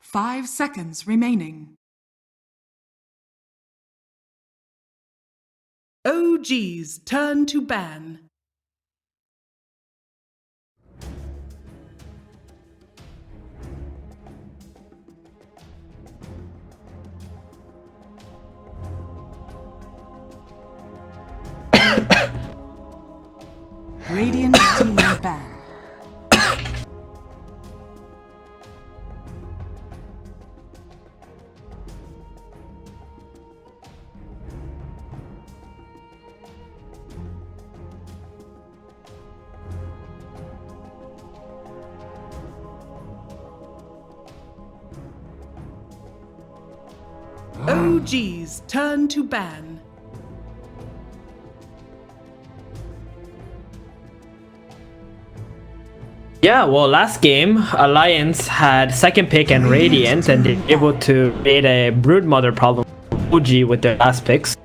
5 seconds remaining. OG's turn to ban. Radiant team ban. OG's turn to ban. Yeah, well, last game, Alliance had second pick and Radiant, and they were able to create a Broodmother problem OG with their last picks.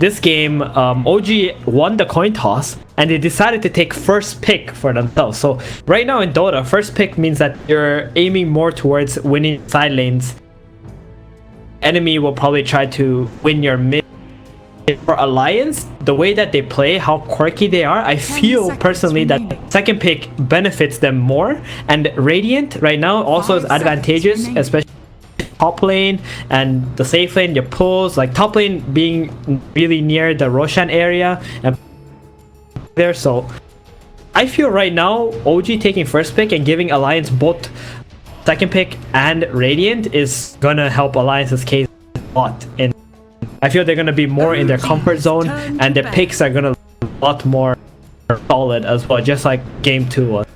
This game, OG won the coin toss, and they decided to take first pick for themselves. So right now in Dota, first pick means that you're aiming more towards winning side lanes. Enemy will probably try to win your mid. For Alliance, the way that they play, how quirky they are, I feel personally that second pick benefits them more. And Radiant right now also is advantageous, especially top lane and the safe lane, your pulls, like top lane being really near the Roshan area and there. So I feel right now OG taking first pick and giving Alliance both second pick and Radiant is gonna help Alliance's case a lot. And I feel they're gonna be more in their comfort zone, and their picks are gonna be a lot more solid as well, just like game 2 was.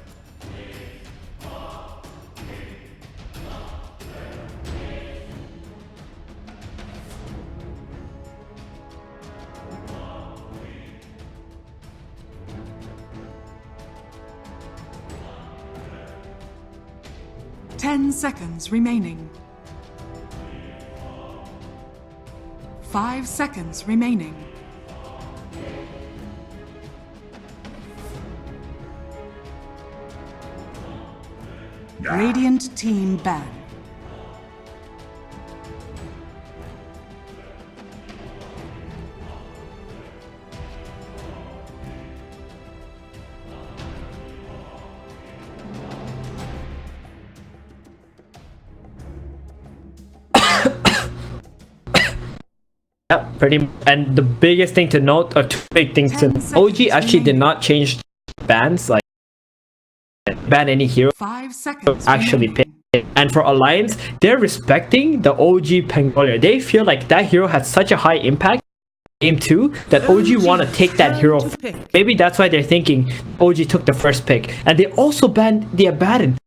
Ten seconds remaining. 5 seconds remaining. Radiant team ban. Yeah, pretty. And the biggest thing to note, or two big things to note, OG actually did not change bans, like ban any hero 5 seconds actually pick. And for Alliance, they're respecting the OG Pangolier. They feel like that hero had such a high impact in game 2 that OG want to take that hero. Maybe that's why they're thinking OG took the first pick. And they also banned the Abaddon.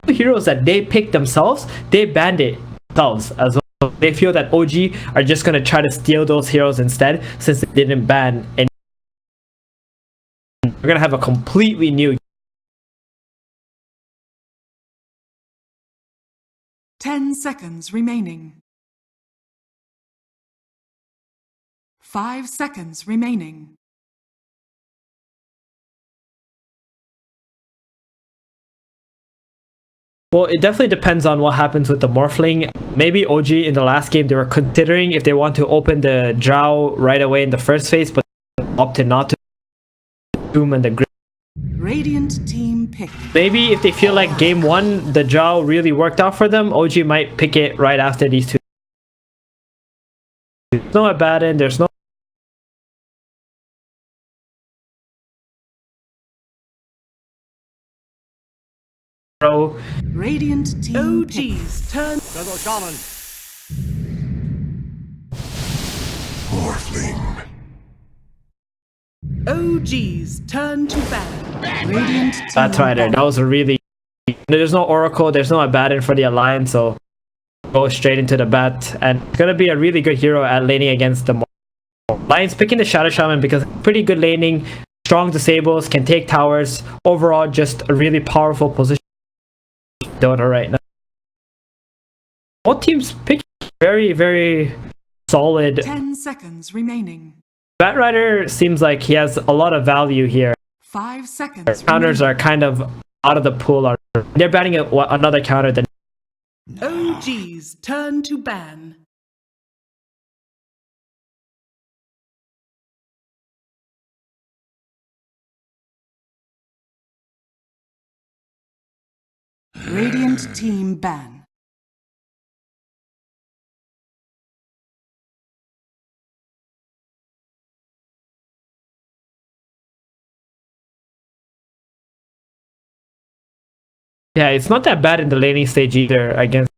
The heroes that they picked themselves, they banned it themselves as well. They feel that OG are just going to try to steal those heroes instead, since they didn't ban any. We're going to have a completely new 10 seconds remaining. 5 seconds remaining. Well, it definitely depends on what happens with the Morphling. Maybe OG in the last game, they were considering if they want to open the Drow right away in the first phase, but opted not to. Doom and the Grid. Radiant team pick. Maybe if they feel like game 1, the Drow really worked out for them, OG might pick it right after these two. There's no Abaddon, there's no Radiant team OG's turn. Shaman. Morphling. OG's turn to ban. Radiant team That's right there. That was a really... There's no Oracle, there's no Abaddon for the Alliance, so go straight into the bat. And it's gonna be a really good hero at laning against the Alliance, picking the Shadow Shaman because pretty good laning, strong disables, can take towers. Overall, just a really powerful position. Dota right now. All teams pick very, very solid. 10 seconds remaining. Batrider seems like he has a lot of value here. 5 seconds. Counters are kind of out of the pool. They're banning another counter. Then OG's turn to ban. Radiant team ban. Yeah, it's not that bad in the laning stage either against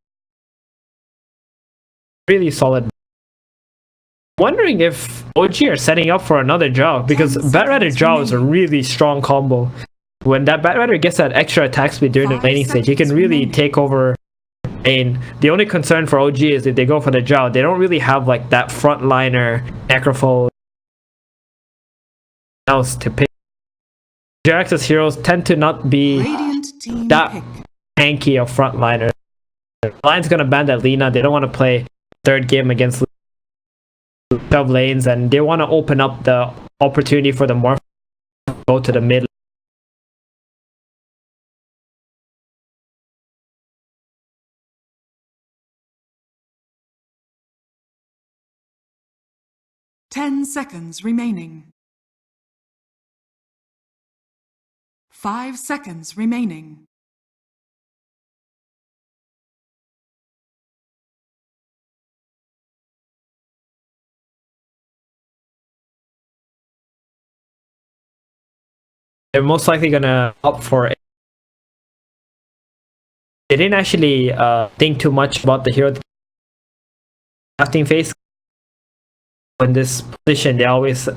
really solid. Wondering if OG are setting up for another Drow, because Batrider Drow is a really strong combo. When that Batrider gets that extra attack speed during the laning stage, he can really take over lane. The only concern for OG is if they go for the Drow, they don't really have like that frontliner Necrophone else to pick. Jerax's heroes tend to not be that tanky of frontliners. Lion's gonna ban that Lina. They don't want to play third game against shove lanes, and they want to open up the opportunity for the Morph to go to the mid. Ten seconds remaining. 5 seconds remaining. They're most likely gonna opt for it. They didn't actually think too much about the hero drafting phase. In this position, they always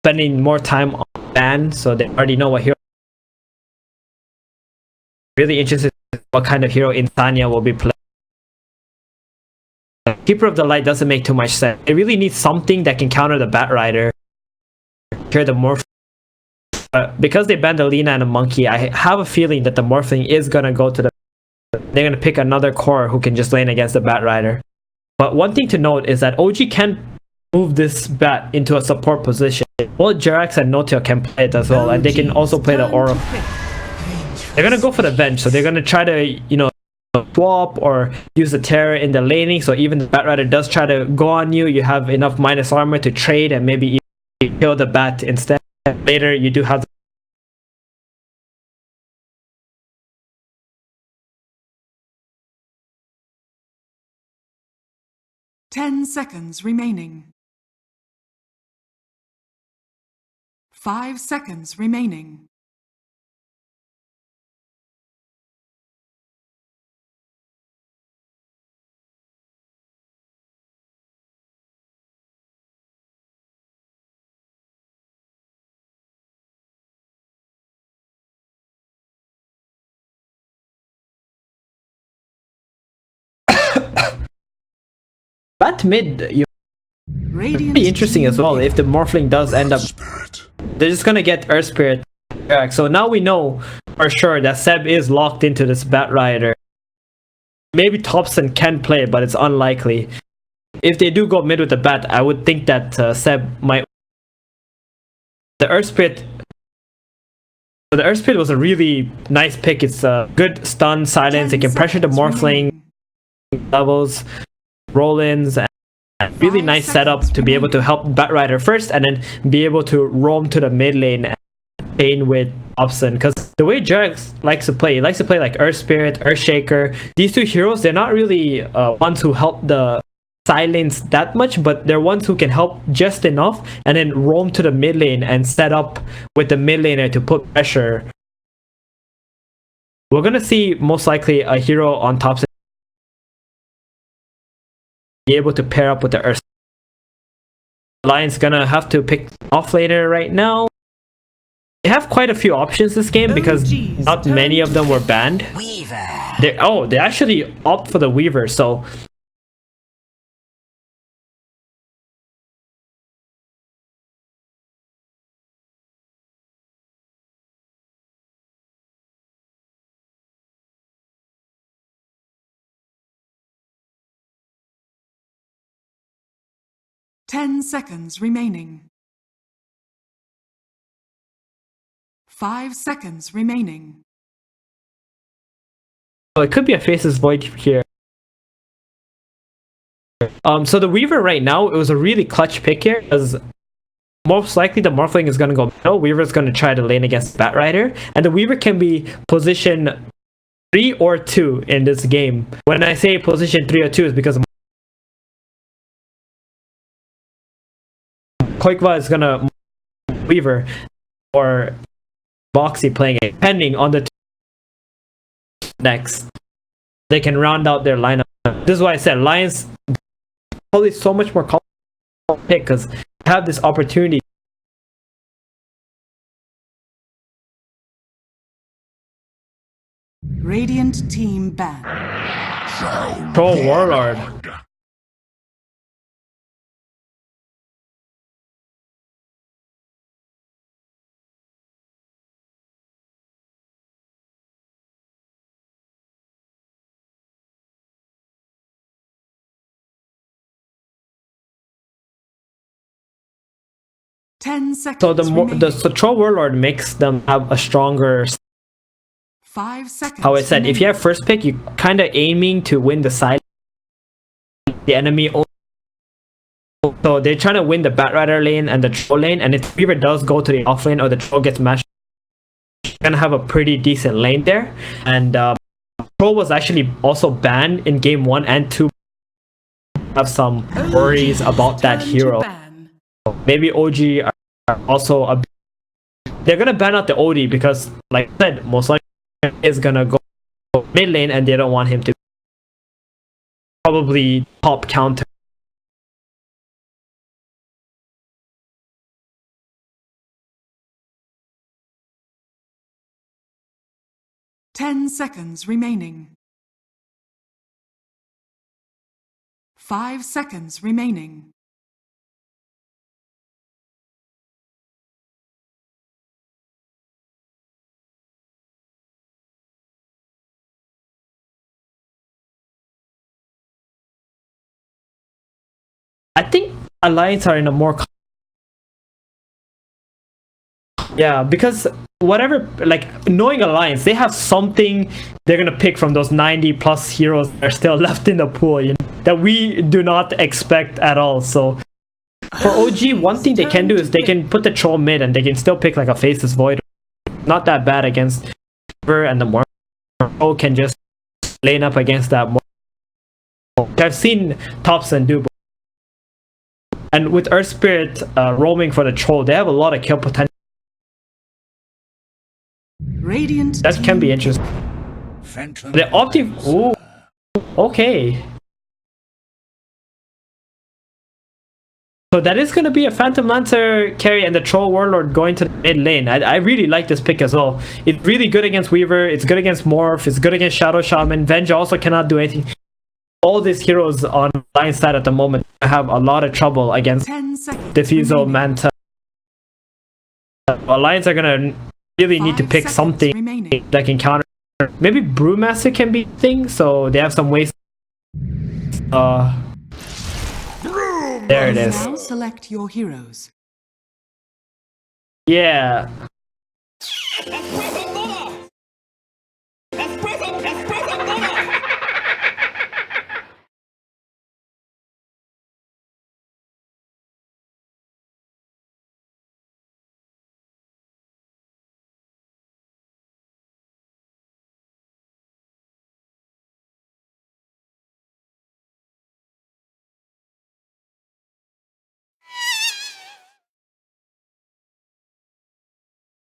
spending more time on ban, so they already know what hero. Really interested in what kind of hero Insania will be playing. Keeper of the Light doesn't make too much sense. It really needs something that can counter the Batrider. Here the Morph. Because they banned the Lina and a Monkey, I have a feeling that the Morphling is gonna go to the. They're gonna pick another core who can just lane against the Batrider. But one thing to note is that OG can move this Bat into a support position. Both Jerax and Notil can play it as well, and they can also play the Aura. They're gonna go for the bench, so they're gonna try to, you know, swap or use the Terror in the laning, so even the Batrider does try to go on you, you have enough minus armor to trade and maybe kill the Bat instead. Later, you do have 10 seconds remaining. 5 seconds remaining. Bat mid. Radiant Be interesting as well if the Morphling does end up. They're just gonna get Earth Spirit. So now we know for sure that Seb is locked into this Batrider. Maybe Thompson can play, but it's unlikely. If they do go mid with the Bat, I would think that Seb might. The Earth Spirit. So the Earth Spirit was a really nice pick. It's a good stun, silence. It can pressure the Morphling levels, roll-ins, and really nice setup to be able to help Batrider first, and then be able to roam to the mid lane and chain with Thompson. Because the way Jerax likes to play, he likes to play like Earth Spirit, Earthshaker. These two heroes, they're not really ones who help the silence that much, but they're ones who can help just enough and then roam to the mid lane and set up with the mid laner to put pressure. We're gonna see most likely a hero on Thompson be able to pair up with the Earth. Lion's gonna have to pick off laner right now. They have quite a few options this game because not many of them were banned. They actually opt for the Weaver, so Ten seconds remaining. 5 seconds remaining. it could be a Faceless Void here. So the Weaver right now, it was a really clutch pick here, because most likely the Morphling is going to go middle. Weaver's going to try to lane against Batrider, and the Weaver can be position 3 or 2 in this game. When I say position 3 or 2 is because Koikva is going to Weaver or Boxy playing it, depending on the next. They can round out their lineup. This is why I said Lions probably so much more pick, because have this opportunity. Radiant team ban. Troll Warlord. So the Troll Warlord makes them have a stronger. 5 seconds. How I said, if you have first pick, you kind of aiming to win the side. The enemy. So they're trying to win the Batrider lane and the Troll lane, and if Weaver does go to the off lane or the Troll gets mashed, you're gonna have a pretty decent lane there. And Troll was actually also banned in game 1 and 2. Have some worries about that hero. Maybe OG are also they're gonna ban out the OD because, like I said, most likely is gonna go mid lane and they don't want him to probably top counter. Ten seconds remaining. 5 seconds remaining. I think Alliance are in a more because whatever, like, knowing Alliance, they have something they're gonna pick from those 90 plus heroes that are still left in the pool, you know, that we do not expect at all. So for OG, one thing they can do is they can put the Troll mid and they can still pick like a Faceless Void. Not that bad against River, and the more Troll can just lane up against that more. I've seen Thompson do. And with Earth Spirit roaming for the Troll, they have a lot of kill potential. Radiant that can be interesting. The Opti. Ooh, okay. So that is going to be a Phantom Lancer carry and the Troll Warlord going to the mid lane. I really like this pick as well. It's really good against Weaver. It's good against Morph. It's good against Shadow Shaman. Venge also cannot do anything. All these heroes on line side at the moment have a lot of trouble against Diffusal, Manta. Alliance are gonna really need to pick something that can counter. Maybe Brewmaster can be a thing, so they have some ways. There it is. Now select your heroes. Yeah.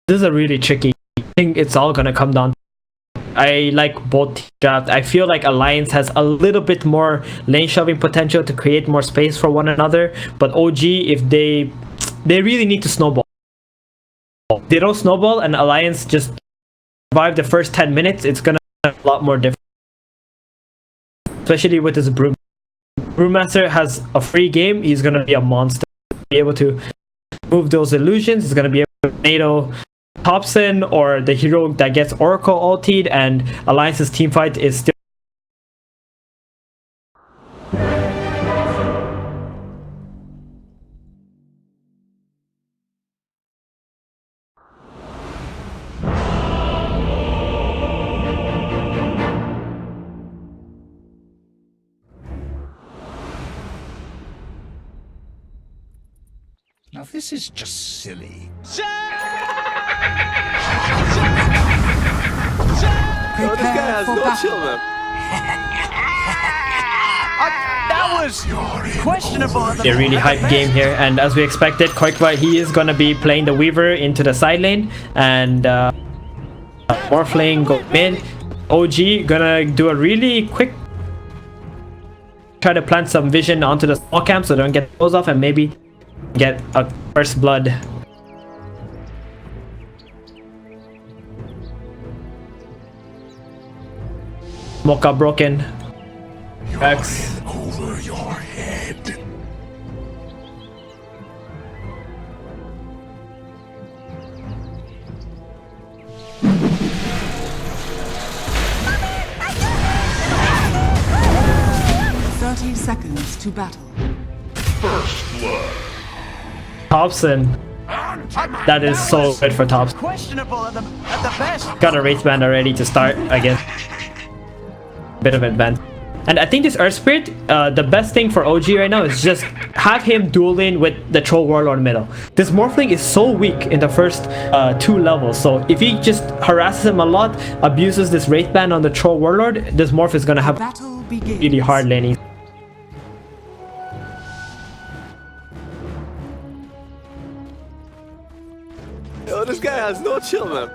This is a really tricky thing. It's all gonna come down. I like both drafts. I feel like Alliance has a little bit more lane shoving potential to create more space for one another. But OG, if they really need to snowball. They don't snowball and Alliance just survive the first 10 minutes, it's gonna be a lot more different. Especially with his Brewmaster has a free game. He's gonna be a monster. Be able to move those illusions. He's gonna be able to tornado Thompson or the hero that gets Oracle ultied, and Alliance's teamfight is still. Now this is just silly. Prepare for battle. That was questionable. A really hyped game here, and as we expected, Qualifier, he is gonna be playing the Weaver into the side lane, and Morphling go mid. OG gonna do a really quick try to plant some vision onto the small camp so they don't get those off and maybe get a first blood. Mocha broken. X. Over your head. Seconds to battle. Thompson. That is so good for Thompson. Questionable at the best. Got a Wraith Band already to start, I guess. Bit of advance. And I think this Earth Spirit, the best thing for OG right now is just have him duel in with the Troll Warlord middle. This Morphling is so weak in the first 2 levels, so if he just harasses him a lot, abuses this Wraith Band on the Troll Warlord, this Morph is gonna have Battle begins. really hard laning. Yo, this guy has no chill, man.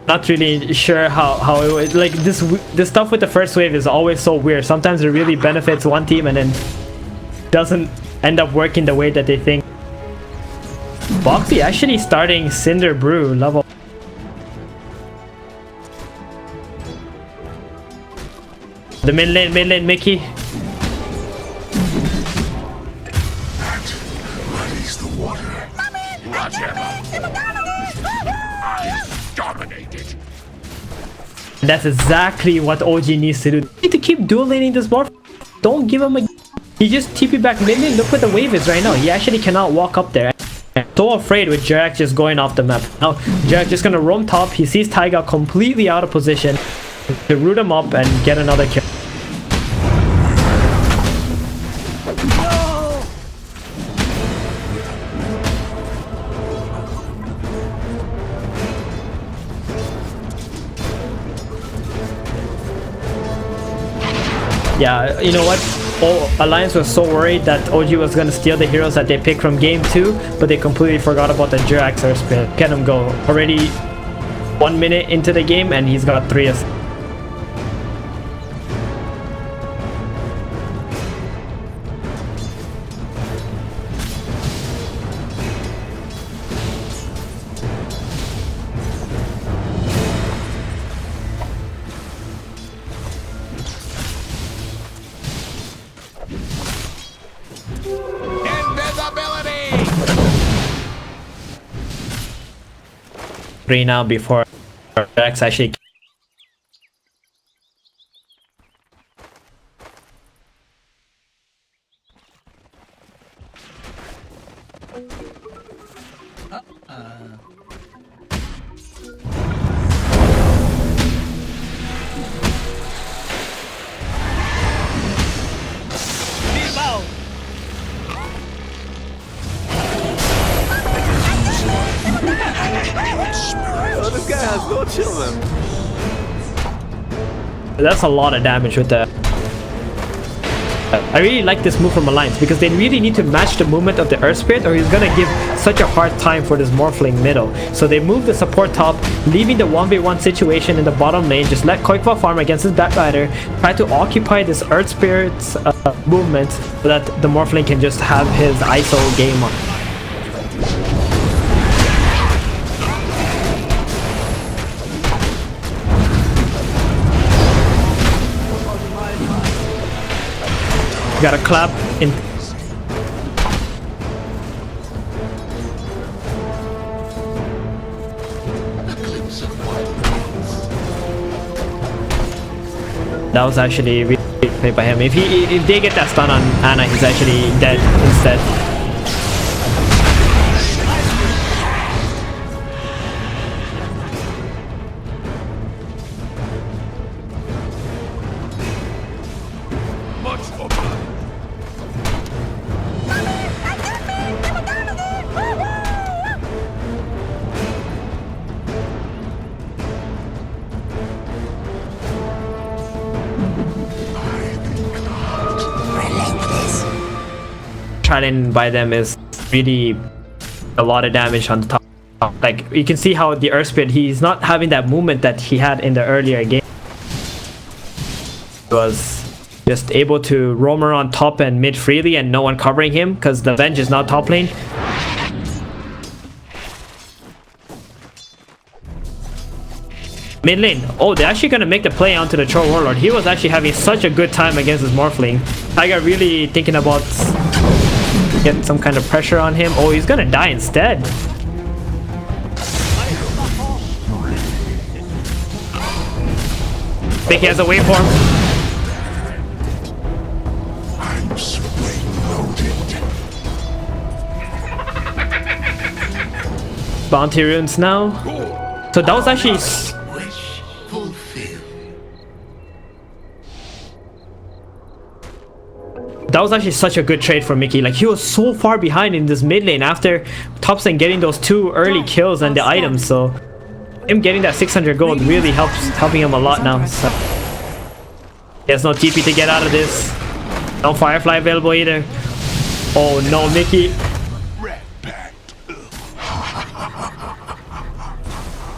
Not really sure how it would, like this stuff with the first wave is always so weird. Sometimes it really benefits one team and then doesn't end up working the way that they think. Boxy actually starting Cinder Brew level. The mid lane Mickey. Muddies the water. Dominated. That's exactly what OG needs to do. You need to keep dual laning this morph. Don't give him a... He just TP back mid lane. Look what the wave is right now. He actually cannot walk up there. So afraid with Jarak just going off the map. Now Jarak just gonna roam top. He sees Taiga completely out of position to root him up and get another kill. Yeah, you know what? Alliance was so worried that OG was gonna steal the heroes that they picked from game 2, but they completely forgot about the Jirax Earth Spirit. Get him go. Already 1 minute into the game and he's got 3 assists. Three now before Jax actually. Oh, this guy has no chill, man. That's a lot of damage with that. I really like this move from Alliance because they really need to match the movement of the Earth Spirit or he's gonna give such a hard time for this Morphling middle. So they move the support top, leaving the 1v1 situation in the bottom lane. Just let Koikwa farm against his Batrider, try to occupy this Earth Spirit's movement so that the Morphling can just have his ISO game on. Got a clap in. A glimpse of my that was actually really good play by him. If they get that stun on Ana, he's actually dead instead. Trident by them is really a lot of damage on the top. Like you can see how the Earth Spirit, he's not having that movement that he had in the earlier game. He was just able to roam around top and mid freely and no one covering him because the Venge is not top lane. Mid lane. Oh, they're actually gonna make the play onto the Troll Warlord. He was actually having such a good time against his Morphling. Tiger really thinking about getting some kind of pressure on him. Oh, he's gonna die instead. Think he has a waveform. I'm spring-loaded. Bounty runes now. So that was actually... Wish fulfilled. That was actually such a good trade for Mickey. Like he was so far behind in this mid lane after Topson getting those 2 early kills and the items. So him getting that 600 gold really helping him a lot now. So he has no TP to get out of this. No Firefly available either. Oh no, Mickey. Red pact.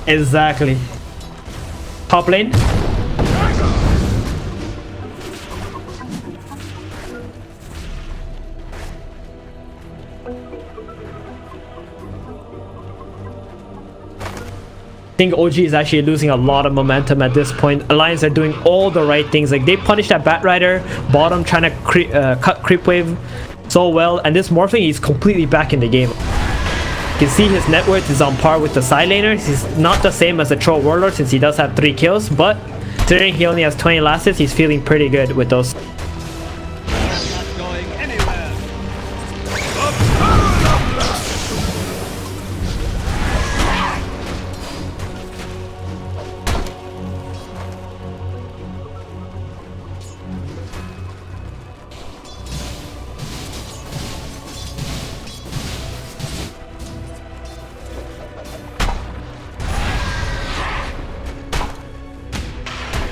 Exactly. Top lane. I think OG is actually losing a lot of momentum at this point. Alliance are doing all the right things. Like they punished that Batrider bottom trying to cut creep wave so well, and this Morphling he's completely back in the game. You can see his net worth is on par with the side laners. He's not the same as the Troll Warlord since he does have 3 kills, but considering he only has 20 last hits, he's feeling pretty good with those.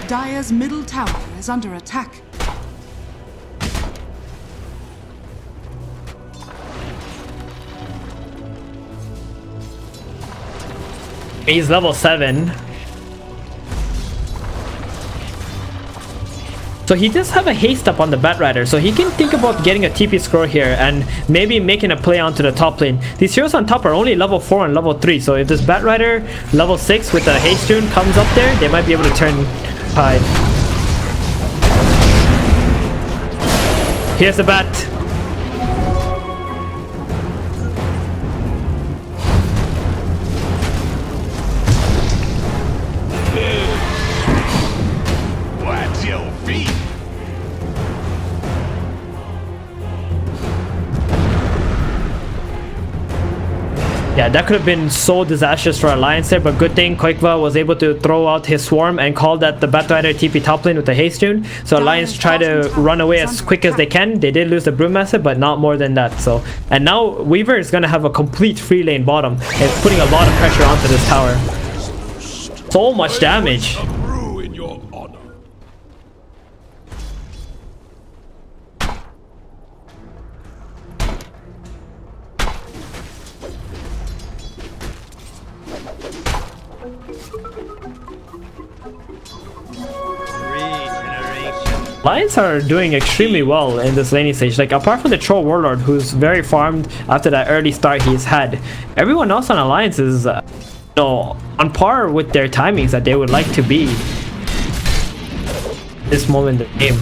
Dire's middle tower is under attack. He's level 7. So he does have a haste up on the Batrider, so he can think about getting a TP scroll here and maybe making a play onto the top lane. These heroes on top are only level 4 and level 3, so if this Batrider level 6 with the haste rune comes up there, they might be able to turn tide. Here's the bat. What's your feet? Yeah, that could have been so disastrous for Alliance there, but good thing Qualifier was able to throw out his swarm and call that the Batrider TP top lane with the haste rune. So Alliance tried to run away as quick as they can. They did lose the Brewmaster, but not more than that. So, and now Weaver is gonna have a complete free lane bottom. It's putting a lot of pressure onto this tower. So much damage. Ruin your honor. Lions are doing extremely well in this laning stage. Like apart from the Troll Warlord, who's very farmed after that early start he's had, everyone else on Alliance is on par with their timings that they would like to be this moment in the game.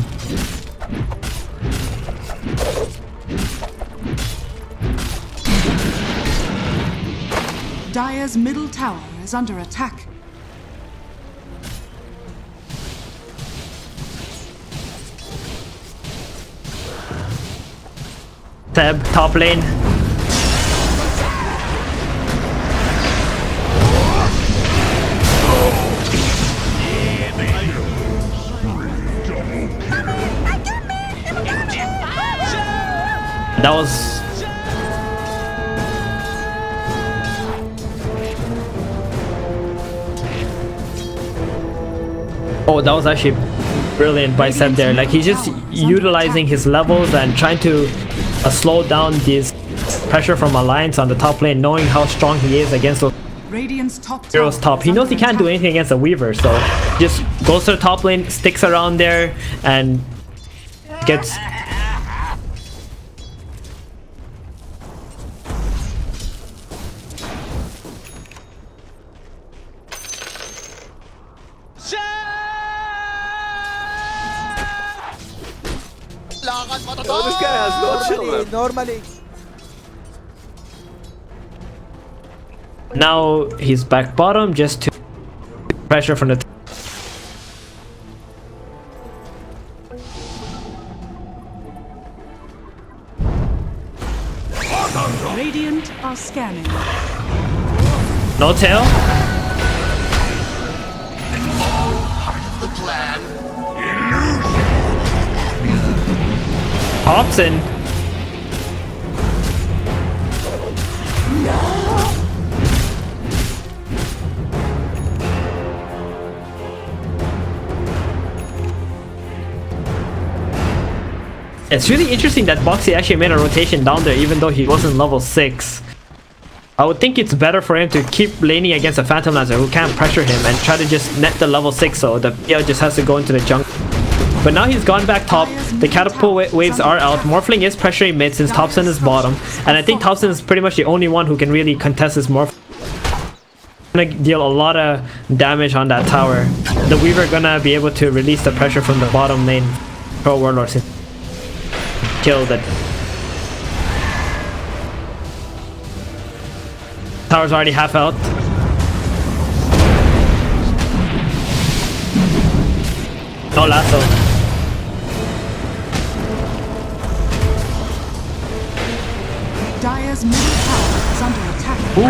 Dire's middle tower is under attack. Seb, top lane. That was... Oh, that was actually brilliant by Seb there. Like, he's just utilizing his levels and trying to slow down this pressure from Alliance on the top lane, knowing how strong he is against those Radiant's top heroes top. He knows he can't do anything against a Weaver, so just goes to the top lane, sticks around there, and gets... Oh, this guy has no chill, man. Normally. Now he's back bottom just to pressure from the Radiant are scanning. no tail. The plan. Pops in. It's really interesting that Boxy actually made a rotation down there even though he wasn't level 6. I would think it's better for him to keep laning against a Phantom Lancer who can't pressure him and try to just net the level 6 so the PL just has to go into the jungle. But now he's gone back top, the catapult waves are out, Morphling is pressuring mid since Thompson is bottom, and I think Thompson is pretty much the only one who can really contest this Morph. Gonna deal a lot of damage on that tower. The Weaver gonna be able to release the pressure from the bottom lane. Pro Warlord since killed it. Tower's already half out. No lasso. Dire's middle tower is under attack. Ooh.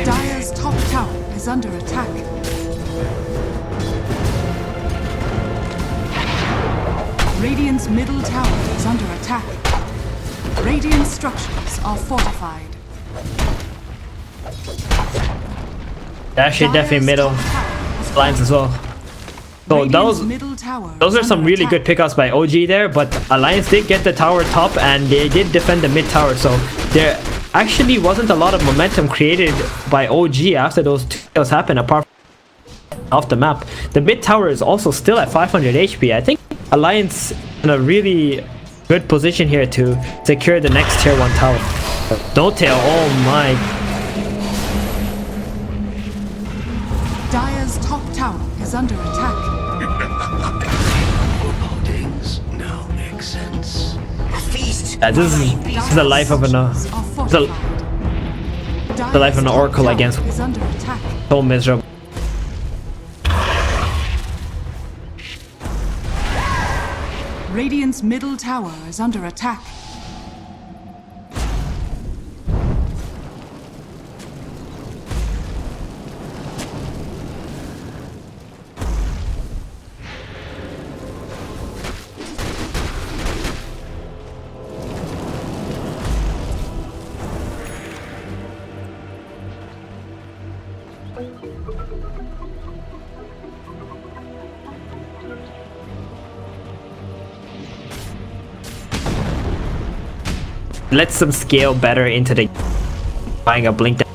Dire's top tower is under attack. Radiant's middle tower is under attack. Radiant structures are fortified. Actually, definitely middle lines as well. So those are some really good pickups by OG there, but Alliance did get the tower top and they did defend the mid tower, so there actually wasn't a lot of momentum created by OG after those two kills happened apart from off the map. The mid tower is also still at 500 HP. I think Alliance in a really good position here to secure the next tier 1 tower. No tail, oh my. Dire's top tower is under attack. Forebodings now make sense. Yeah, this is the life of an the life of an oracle against is under attack. so miserable. Radiant's middle tower is under attack. Let them scale better into the buying a blink. Oh,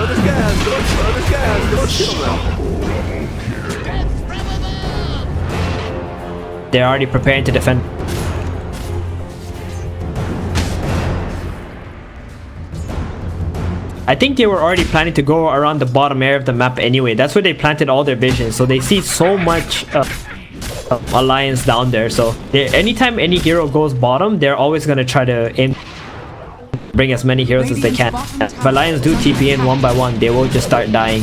this guy has no chill, man. They're already preparing to defend. I think they were already planning to go around the bottom area of the map anyway. That's where they planted all their vision. So they see so much Alliance down there. So anytime any hero goes bottom, they're always gonna try to aim, bring as many heroes as they can. If Alliance do TP in one by one, they will just start dying.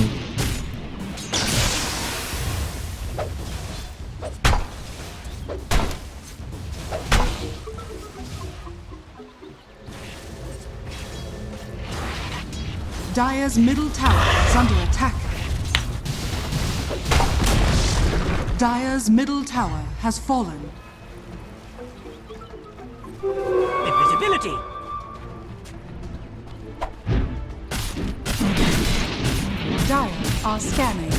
Dire's middle tower is under attack. Dire's middle tower has fallen. Invisibility. Dire are scanning.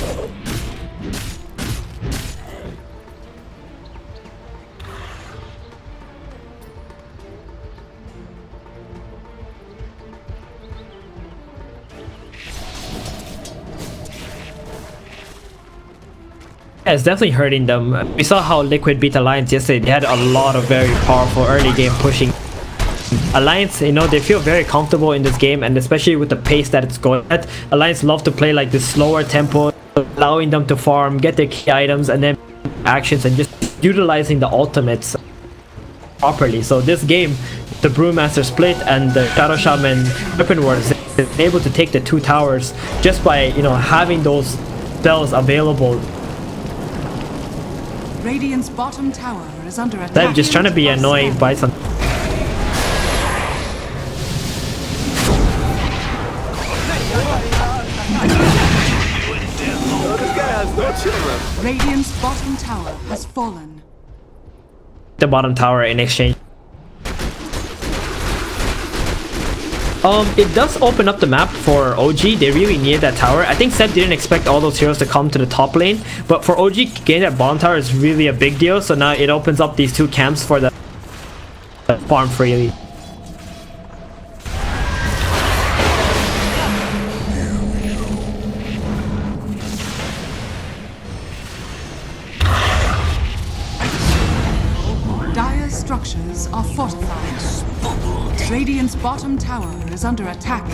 Yeah, it's definitely hurting them. We saw how Liquid beat Alliance yesterday. They had a lot of very powerful early game pushing. Alliance, you know, they feel very comfortable in this game, and especially with the pace that it's going at, Alliance love to play like this slower tempo, allowing them to farm, get their key items, and then actions, and just utilizing the ultimates properly. So this game, the Brewmaster split and the Shadow Shaman Weapon Wars, is able to take the 2 towers just by, you know, having those spells available. Radiant's bottom tower is under attack. They're just trying to be annoying by some. Radiant's bottom tower has fallen. The bottom tower in exchange. It does open up the map for OG. They really needed that tower. I think Seth didn't expect all those heroes to come to the top lane, but for OG, getting that bottom tower is really a big deal. So now it opens up these 2 camps for the farm freely. Dire's structures are fortified. Radiant's bottom tower is under attack.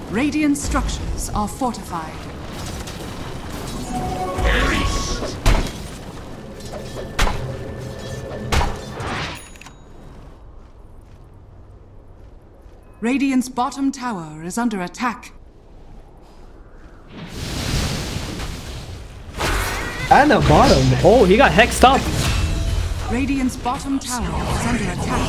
Radiant structures are fortified. Radiant's bottom tower is under attack. And the bottom. Oh, he got hexed up. Radiant's bottom tower is under attack.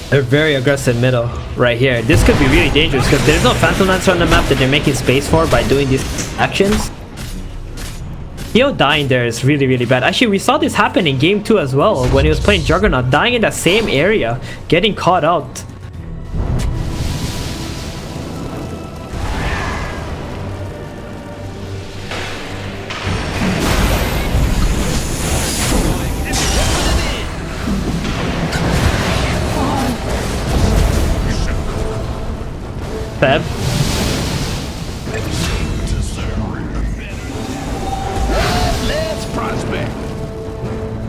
They're very aggressive middle right here. This could be really dangerous because there's no Phantom Lancer on the map that they're making space for by doing these actions. Theo dying there is really, really bad. Actually, we saw this happen in game 2 as well when he was playing Juggernaut, dying in that same area, getting caught out. Feb. Let's prospect.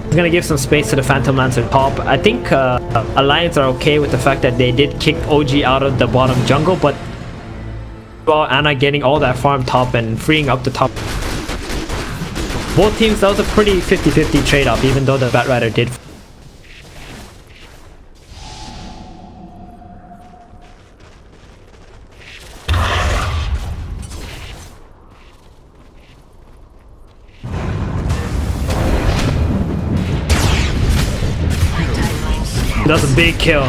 He's gonna give some space to the Phantom Lancer top. I think Alliance are okay with the fact that they did kick OG out of the bottom jungle, but well, Anna getting all that farm top and freeing up the top. Both teams, that was a pretty 50-50 trade-off, even though the Batrider did. That's a big kill.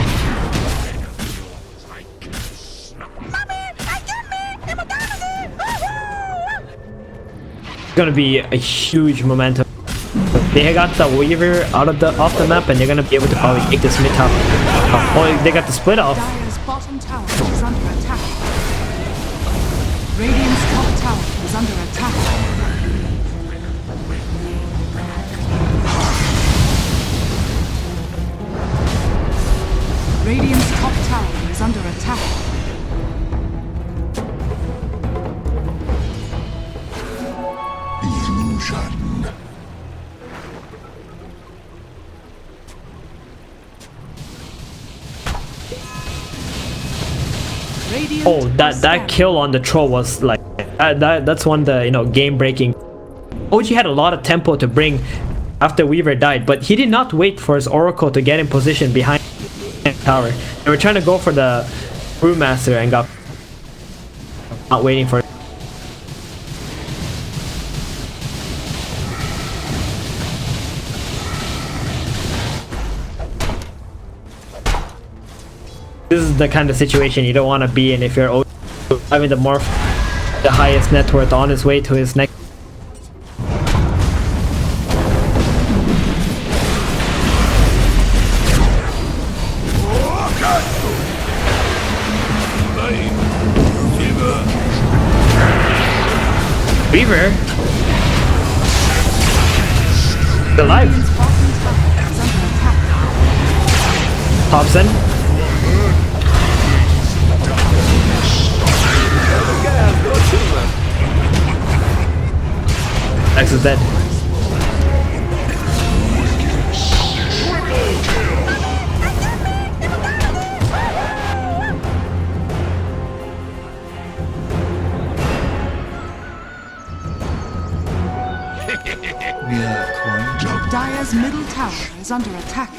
It's gonna be a huge momentum. They got the Weaver off the map, and they're gonna be able to probably take this mid top. Oh, they got the split off. Dire's bottom tower is under attack. Radiant's top tower is under attack. Radiant's top tower is under attack. Illusion. Radiant Oh, that scanning. kill on the troll was like that's one of the game breaking. OG had a lot of tempo to bring after Weaver died, but he did not wait for his Oracle to get in position behind the tower. They were trying to go for the Brewmaster and got not waiting for it. This is the kind of situation you don't want to be in if you're having the morph the highest net worth on his way to his next. Weaver alive. Radiant's bottom tower is under attack. Thompson. Gas, don't kill them. X is dead. Dire's middle tower is under attack.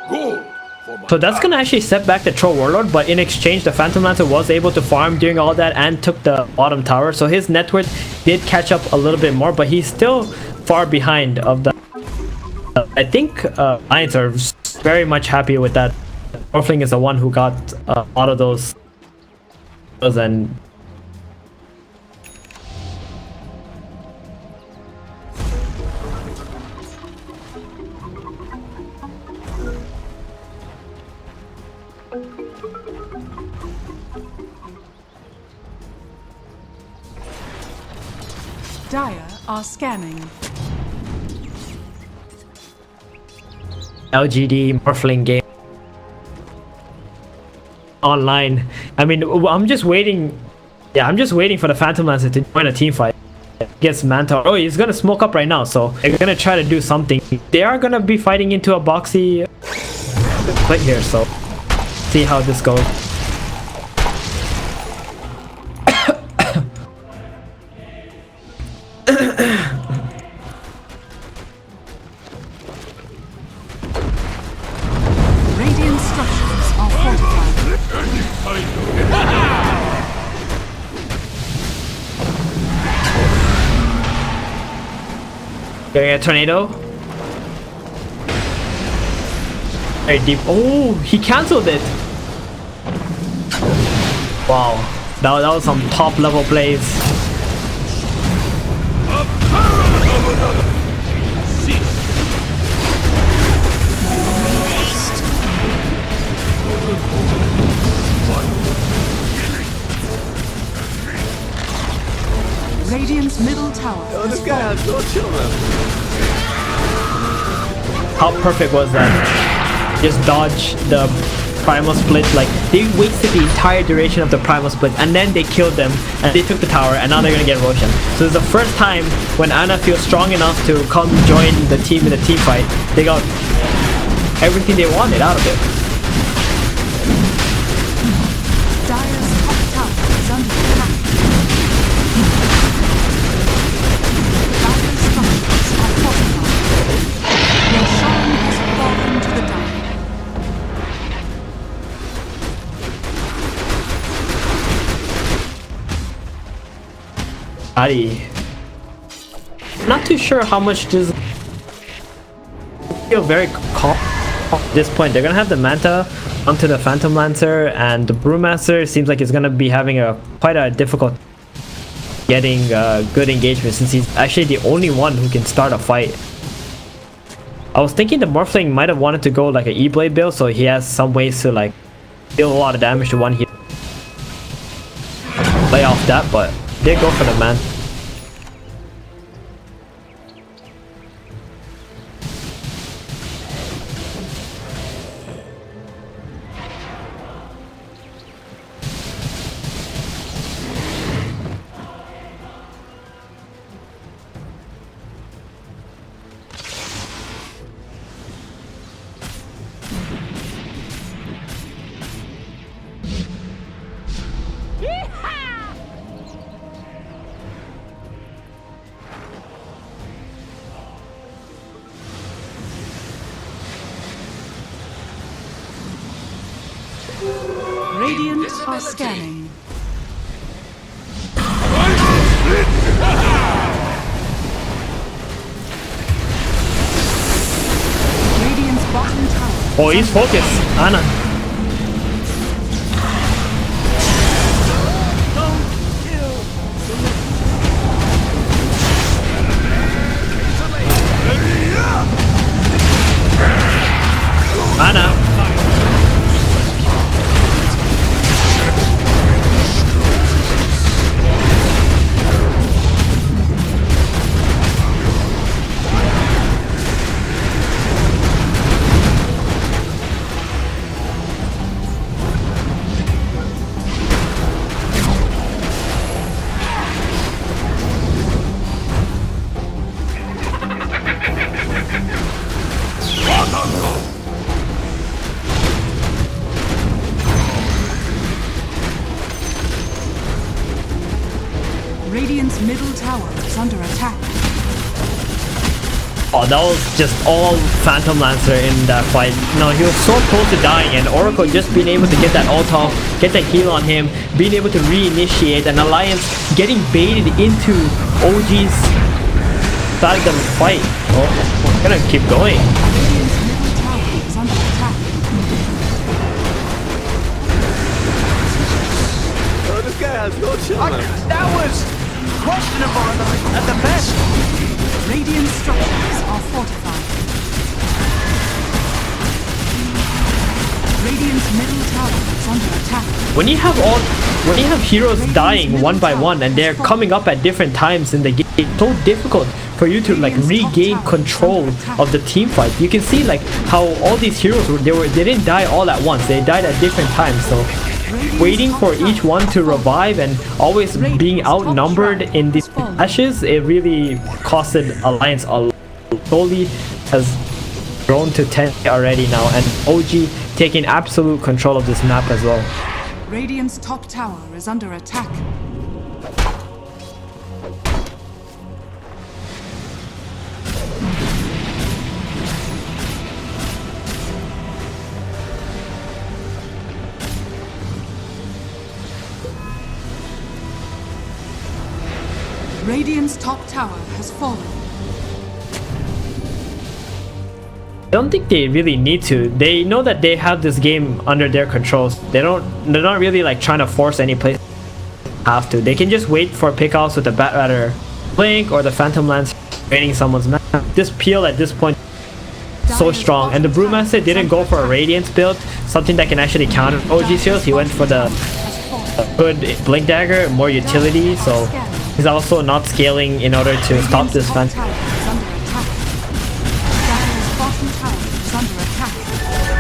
Gold for my So that's gonna actually set back the Troll Warlord, but in exchange the Phantom Lancer was able to farm during all that and took the bottom tower, so his net worth did catch up a little bit more, but he's still far behind of the I think Lions are very much happy with that. Morphling is the one who got a lot of those and Dire are scanning. LGD Morphling game online. I mean, I'm just waiting. Yeah, I'm just waiting for the Phantom Lancer to join a team fight against Manta. Oh, he's gonna smoke up right now, so they're gonna try to do something. They are gonna be fighting into a boxy fight here, so see how this goes. Radiant structures are fortified. Getting a tornado. Very deep. Oh, he cancelled it. Wow, that was some top level plays. Radiant's middle tower Oh, has this guy fallen. has no children. How perfect was that? Just dodge the primal split. Like, they wasted the entire duration of the primal split and then they killed them and they took the tower and now they're gonna get Roshan. So it's the first time when Ana feels strong enough to come join the team in a team fight. They got everything they wanted out of it. Dire's top tower is under attack. Dire's structures are fortified. Roshan has fallen to the dire. Adi. Not too sure how much this feel very calm at this point. They're gonna have the Manta onto the Phantom Lancer, and the Brewmaster seems like he's gonna be having quite a difficult getting good engagement since he's actually the only one who can start a fight. I was thinking the Morphling might have wanted to go like an E-Blade build, so he has some ways to like deal a lot of damage to one hit. Play off that, but they go for the man. Radiant are scanning. Radiant's bottom tower. Oh, he's focused. Ana. Ana. Radiant's middle tower is under attack. Oh, that was just all Phantom Lancer in that fight. No, he was so close to dying, and Oracle just being able to get that ult off, get that heal on him, being able to reinitiate an alliance, getting baited into OG's side of the fight. Oh, we're gonna keep going. Radiant's middle tower is under attack. Oh, this guy has no chance. That was questionable at the best. Radiant structures are fortified. Radiant's middle tower is under attack. When you have heroes dying one by one and they're coming up at different times in the game, it's so difficult for you to like regain control of the team fight. You can see like how all these heroes they didn't die all at once. They died at different times. So waiting for each one to revive and always being outnumbered in these ashes, it really costed Alliance a lot. Goalie has grown to 10 already now, and OG taking absolute control of this map as well. Radiant's top tower is under attack. Radiant's top tower has fallen. I don't think they really need to. They know that they have this game under their controls. They're not really like trying to force any place. Have to. They can just wait for pickoffs with the Batrider Blink or the Phantom Lance draining someone's map. This peel at this point is so strong, and the Brewmaster didn't go for a Radiance build, something that can actually counter OG seals. He went for the good Blink Dagger, more utility, so he's also not scaling in order to stop this Phantom.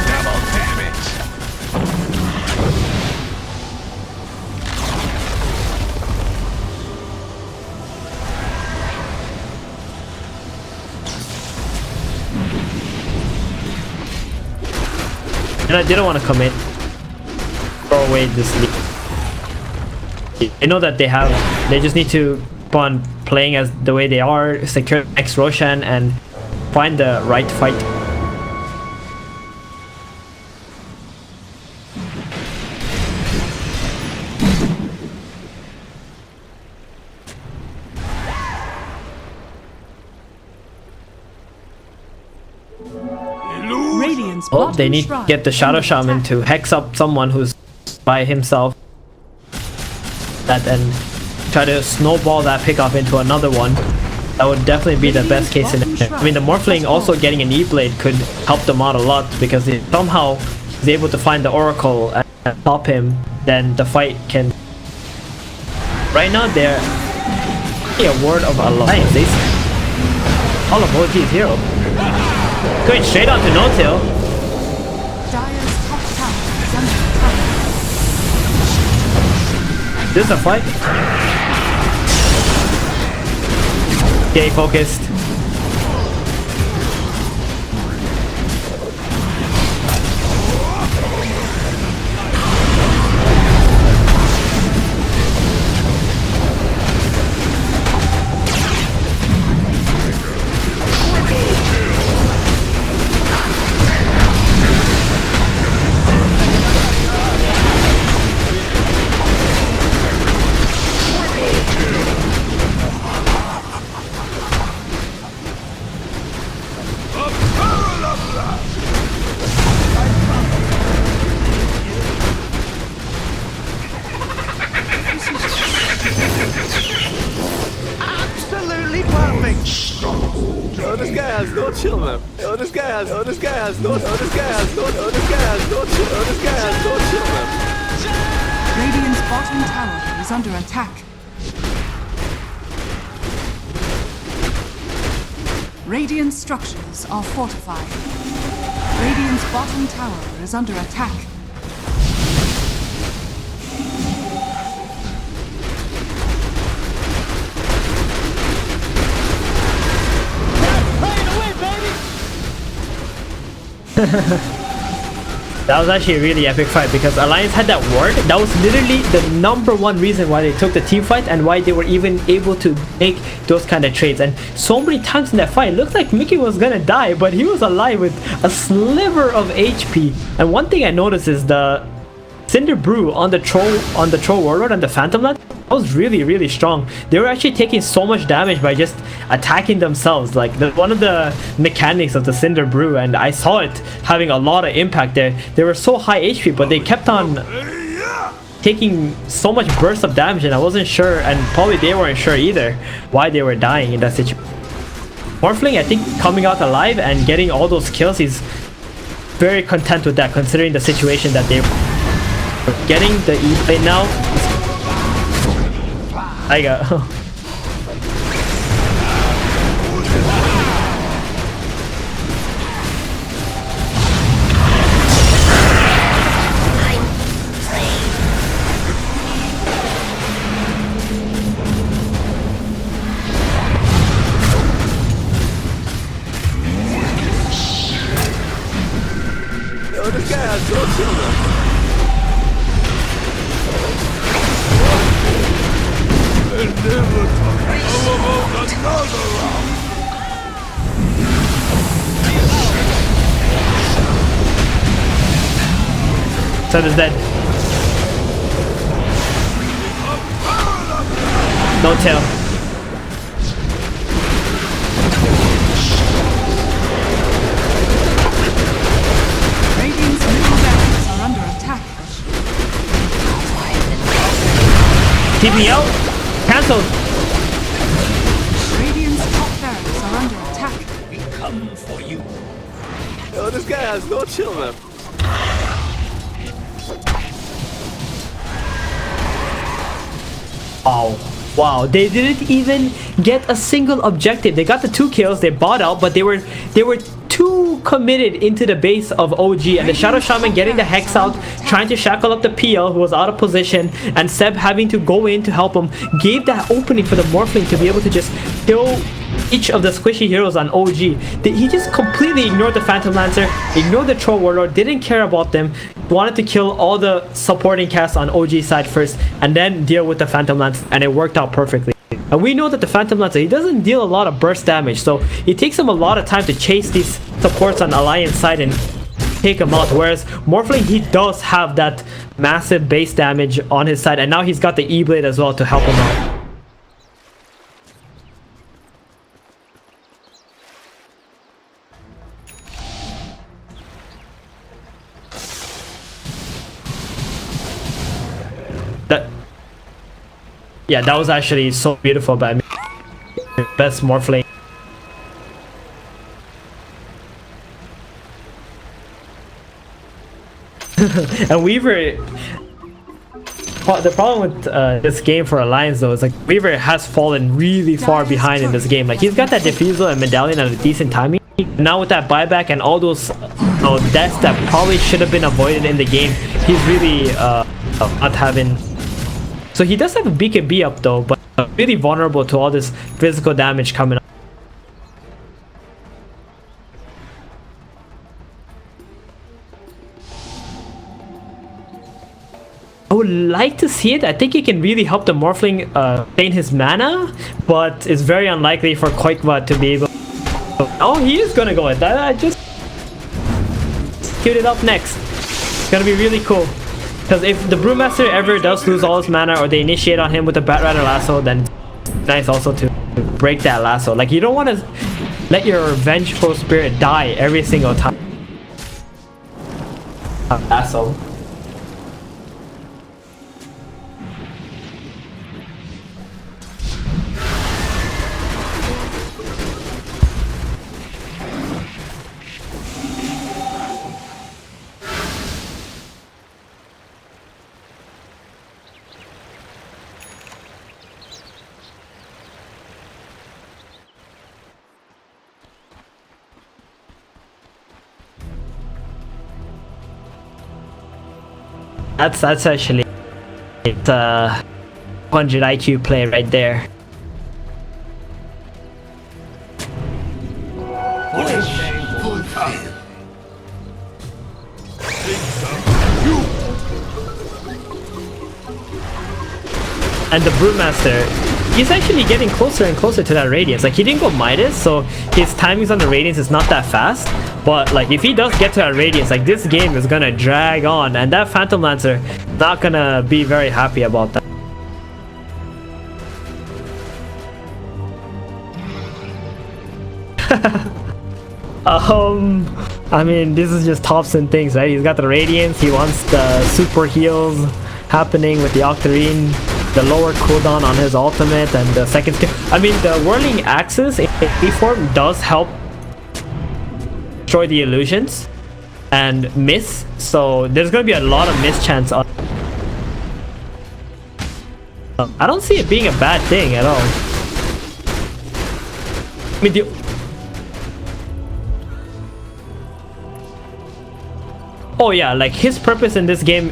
Double damage. And I didn't want to commit. Throw away this lead. I know that they just need to keep on playing as the way they are, secure next Roshan, and find the right fight. Radiant's Oh, bottom they need to shrine get the Shadow is under Shaman attack. to hex up someone who's by himself. That and try to snowball that pickoff into another one. That would definitely be the best case scenario. I mean, the Morphling also getting an E-Blade could help them out a lot, because if somehow is able to find the Oracle and stop him, then the fight can... Right now, they're a word of alliance. They all of OG's hero. Going straight on to no-till. Dire's top tower is under attack. This is a fight. Stay focused. nothing. Oh, this guy has no chill, man. Oh, this guy has no chill. Oh, this guy has no chill, man. Radiant's bottom tower is under attack. Radiant structures are fortified. Radiant's bottom tower is under attack. That was actually a really epic fight because Alliance had that ward. That was literally the #1 reason why they took the team fight and why they were even able to make those kind of trades. And so many times in that fight, it looked like Mickey was gonna die, but he was alive with a sliver of HP. And one thing I noticed is the Cinder Brew on the troll warlord and the Phantom Lance was really strong. They were actually taking so much damage by just attacking themselves. Like one of the mechanics of the Cinder Brew, and I saw it having a lot of impact there. They were so high HP, but they kept on taking so much burst of damage, and I wasn't sure, and probably they weren't sure either, why they were dying in that situation. Morphling, I think, coming out alive and getting all those kills, he's very content with that, considering the situation that they were getting. The E-plate now. I got. Oh, this guy has no chill, man. Sun is dead. No tail. Radiant's middle barracks are under attack. TP out. Cancelled. Radiant's top barracks are under attack. Oh, this guy has no chill, man. Wow, they didn't even get a single objective. They got the 2 kills, they bought out, but they were too committed into the base of OG, and the Shadow Shaman getting the Hex out, trying to shackle up the PL who was out of position, and Seb having to go in to help him, gave that opening for the Morphling to be able to just kill each of the squishy heroes on OG. He just completely ignored the Phantom Lancer, ignored the Troll Warlord, didn't care about them, wanted to kill all the supporting cast on OG side first, and then deal with the Phantom Lancer, and it worked out perfectly. And we know that the Phantom Lancer, he doesn't deal a lot of burst damage, so it takes him a lot of time to chase these supports on Alliance side and take him out, whereas Morphling, he does have that massive base damage on his side, and now he's got the E-Blade as well to help him out. Yeah, that was actually so beautiful by me. Best Morphling. And Weaver, the problem with this game for Alliance though is like Weaver has fallen really far behind in this game. Like he's got that Diffusal and Medallion at a decent timing. Now with that buyback and all those deaths that probably should have been avoided in the game, he's really not having. So he does have a BKB up though, but really vulnerable to all this physical damage coming up. I would like to see it. I think it can really help the Morphling gain his mana, but it's very unlikely for Qualifier to be able. Oh, he is gonna go with that. I just queued it up next. It's gonna be really cool. Because if the Brewmaster ever does lose all his mana or they initiate on him with a Batrider Lasso, then it's nice also to break that lasso. Like you don't want to let your Vengeful Spirit die every single time. Lasso. That's actually it's a 100 IQ play right there. And the Brewmaster, he's actually getting closer and closer to that Radiance. Like, he didn't go Midas, so his timings on the Radiance is not that fast. But, like, if he does get to that Radiance, like, this game is gonna drag on. And that Phantom Lancer not gonna be very happy about that. I mean, this is just Thompson things, right? He's got the Radiance, he wants the super heals happening with the Octarine, the lower cooldown on his ultimate, and the second skill. I mean, the Whirling Axes in A form does help destroy the illusions and miss, so there's gonna be a lot of miss chance on. I don't see it being a bad thing at all. I mean, oh yeah, like his purpose in this game.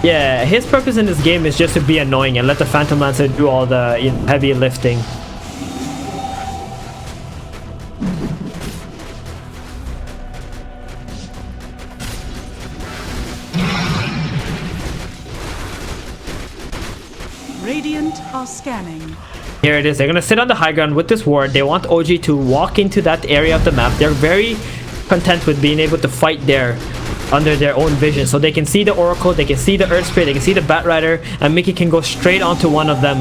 Yeah, his purpose in this game is just to be annoying and let the Phantom Lancer do all the heavy lifting. Radiant are scanning. Here it is. They're gonna sit on the high ground with this ward. They want OG to walk into that area of the map. They're very content with being able to fight there under their own vision, so they can see the Oracle, they can see the Earth Spirit, they can see the Bat Rider, and Mickey can go straight onto one of them.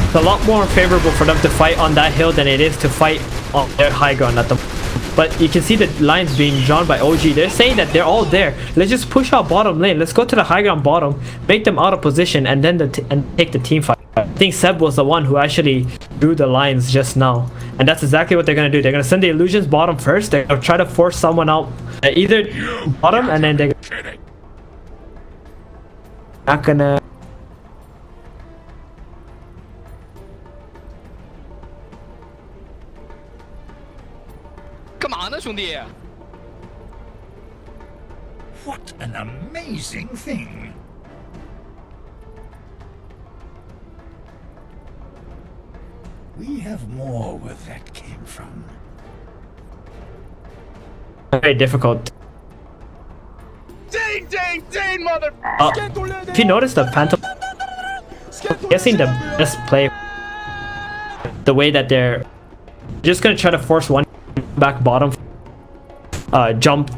It's a lot more favorable for them to fight on that hill than it is to fight on their high ground at the moment. But you can see the lines being drawn by OG. They're saying that they're all there. Let's just push out bottom lane. Let's go to the high ground bottom, make them out of position, and then take the team fight. I think Seb was the one who actually drew the lines just now, and that's exactly what they're gonna do. They're gonna send the illusions bottom first. They're gonna try to force someone out, either bottom, and then they're not gonna. What an amazing thing. We have more where that came from. Very difficult. Ding, ding, ding, mother. If you notice the Phantom, I'm guessing the best play, the way that they're just gonna try to force one back bottom, jump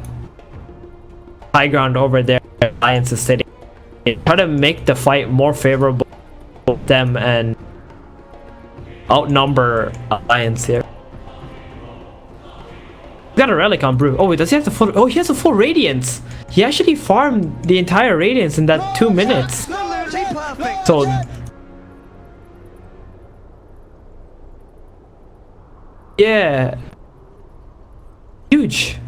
high ground over there. Alliance is sitting. Try to make the fight more favorable for them and outnumber Alliance here. He's got a relic on Brew. Oh wait, does he have the full? Oh, he has a full Radiance. He actually farmed the entire Radiance in that 2 minutes. So yeah, huge.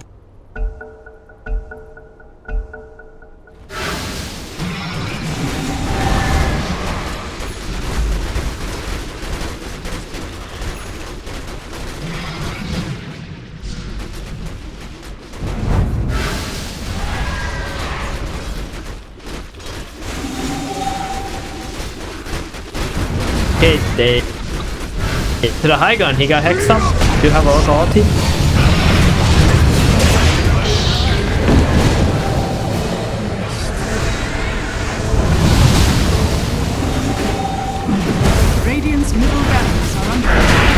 Okay, they to the high gun. He got hexed up. Do you have Oracle ulti? Radiant's middle barracks are under attack.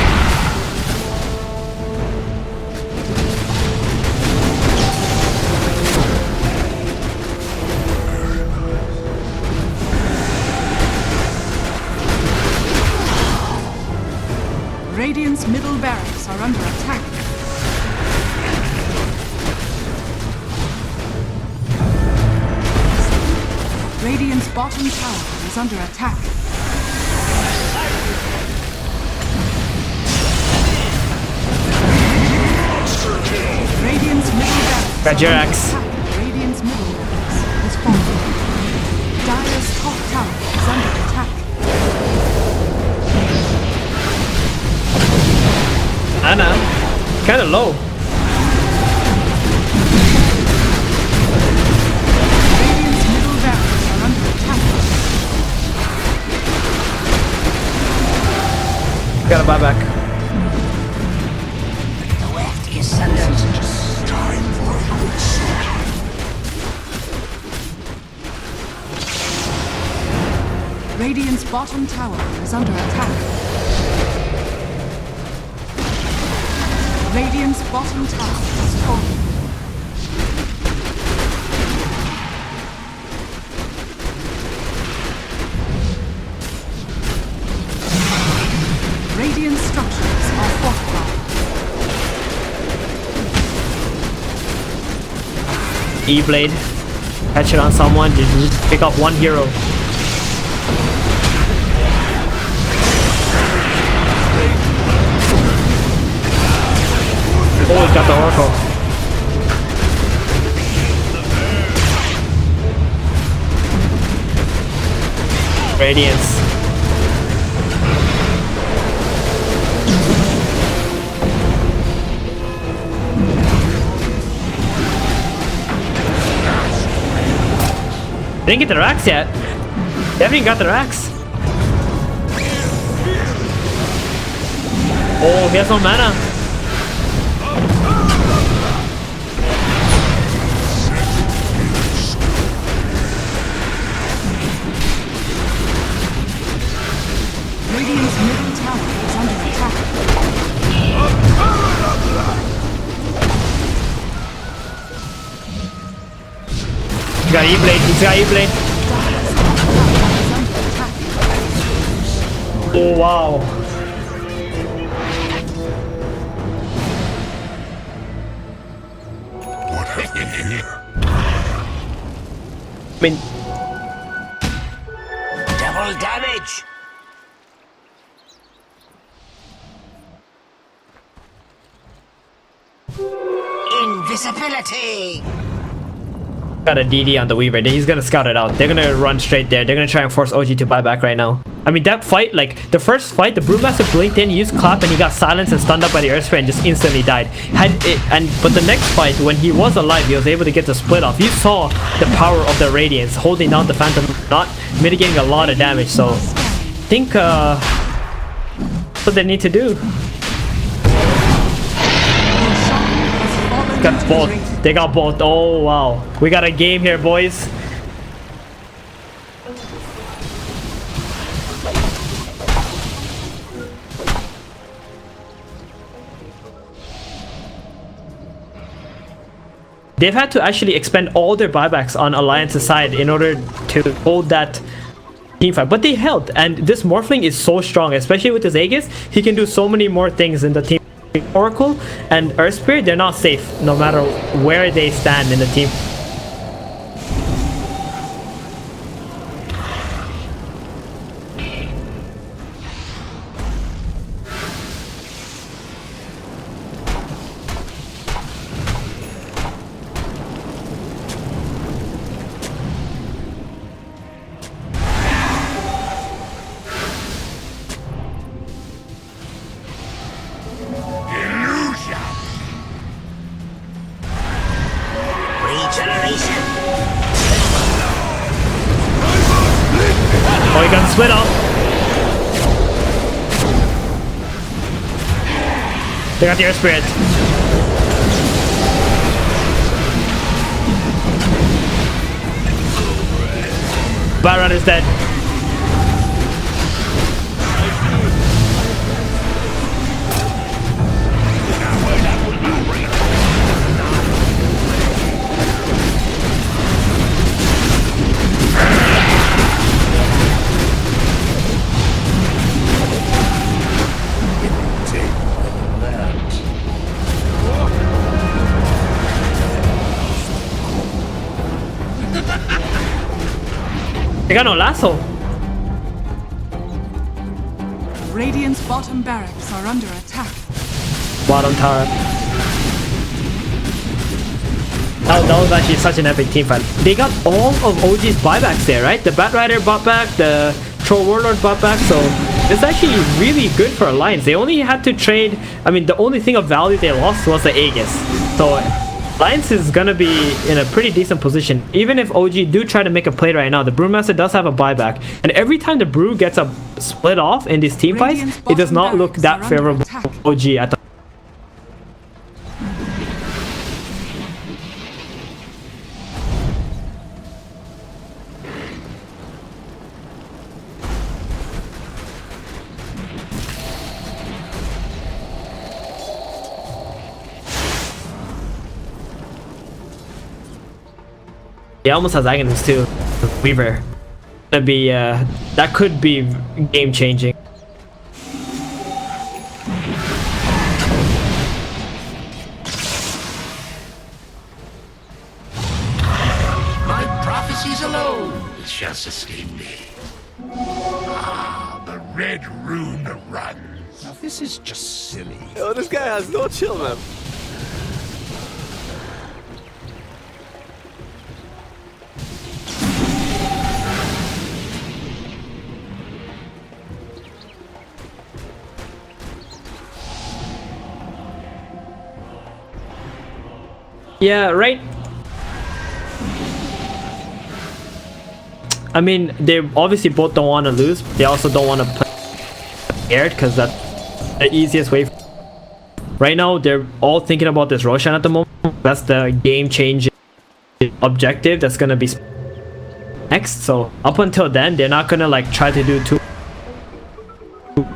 Radiant's middle barracks are under attack. Radiant's bottom tower is under attack. Radiant's middle barracks. Got your axe. Radiant's middle barracks is falling. Dire's top tower is under attack. Anna, kind of low. Got a buyback. Radiant's bottom tower is under attack. Radiant's bottom tower has fallen. Radiant structures are fortified. E-blade. Catch it on someone. Just pick up one hero. Oh, he's got the Oracle. Radiance. Didn't get the racks yet. They haven't even got the racks. Oh, he has no mana. Radiant's middle tower is under attack. He's got E-blade. He's got E-blade. Oh wow. What have we here? I mean, Double damage. Invisibility. got a DD on the Weaver. He's gonna scout it out. They're gonna run straight there. They're gonna try and force OG to buy back right now. I mean, that fight, like the first fight, the Brewmaster blinked in, used clap, and he got silenced and stunned up by the Earth Spray and just instantly died. But the next fight, when he was alive, he was able to get the split off. You saw the power of the Radiance holding down the Phantom, not mitigating a lot of damage. So I think what they need to do. Got both. They got both. Oh wow, we got a game here, boys. They've had to actually expend all their buybacks on Alliance's side in order to hold that team fight, but they held. And this Morphling is so strong, especially with his Aegis. He can do so many more things in the team. Oracle and Earth Spirit, they're not safe no matter where they stand in the team. Oh, he got split off. They got the Earth Spirit. Baron is dead. They got no lasso. Radiant's bottom barracks are under attack. Bottom tower. That was actually such an epic team fight. They got all of OG's buybacks there, right? The Batrider bought back, the Troll Warlord bought back, so it's actually really good for Alliance. They only had to trade, I mean, the only thing of value they lost was the Aegis. So Alliance is gonna be in a pretty decent position. Even if OG do try to make a play right now, the Brewmaster does have a buyback. And every time the Brew gets a split off in these team fights, it does not look that favorable for OG at the He almost has Aghanim too. Weaver. Gonna be that could be game changing. My prophecies alone shall sustain me. Ah, the red rune runs. Now this is just silly. Yo, this guy has no chill, man. Yeah, right. I mean, they obviously both don't want to lose. They also don't want to play scared because that's the easiest way. Right now, they're all thinking about this Roshan at the moment. That's the game-changing objective that's gonna be next. So up until then, they're not gonna like try to do too.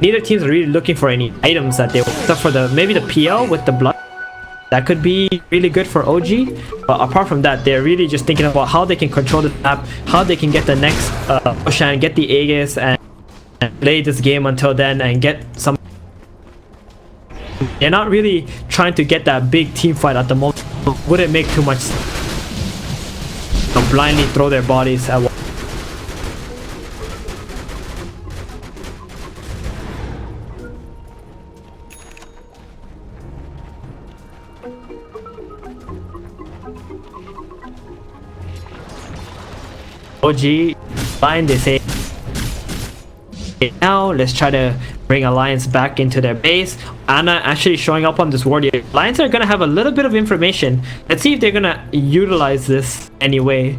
Neither team's really looking for any items that they want, except for the maybe the PL with the blood. That could be really good for OG, but apart from that, they're really just thinking about how they can control the map, how they can get the next Roshan, get the Aegis, and play this game until then and get some. They're not really trying to get that big team fight at the moment. Wouldn't make too much sense to blindly throw their bodies at once. OG fine, they say now let's try to bring Alliance back into their base. Ana actually showing up on this ward here. Alliance are gonna have a little bit of information. Let's see if they're gonna utilize this anyway.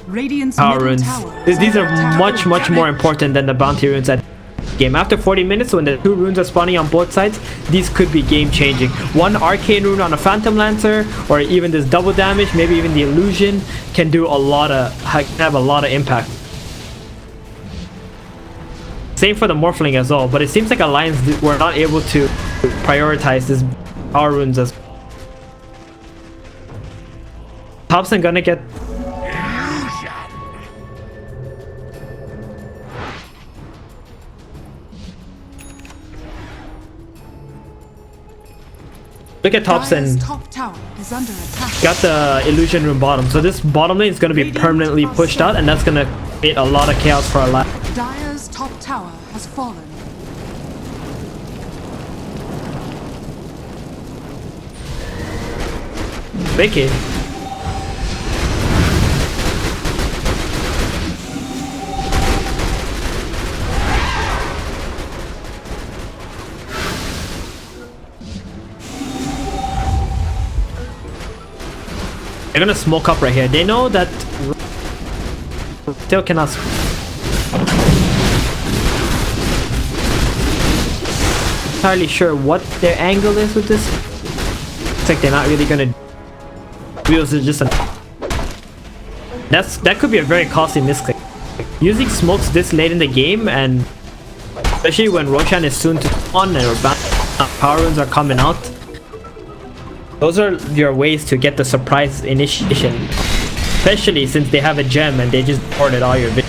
Radiant's Power middle runes. tower is These are under attack. much more important than the bounty runes at game. After 40 minutes, when the two runes are spawning on both sides, these could be game changing. One arcane rune on a Phantom Lancer, or even this double damage, maybe even the illusion, can do a lot of have a lot of impact. Same for the Morphling as well, but it seems like Alliance were not able to prioritize this power runes as. Thompson gonna get. Look at Thompson. Dire's top tower is under attack. Got the illusion room bottom, so this bottom lane is going to be permanently pushed out, and that's going to create a lot of chaos for our life. Dire's top tower has fallen. Wicked. They're gonna smoke up right here. They know that still cannot. Entirely sure what their angle is with this. Looks like they're not really gonna. Wheels is just a. That could be a very costly misclick. Using smokes this late in the game, and especially when Roshan is soon to spawn and power runes are coming out. Those are your ways to get the surprise initiation, especially since they have a gem and they just boarded all your vision.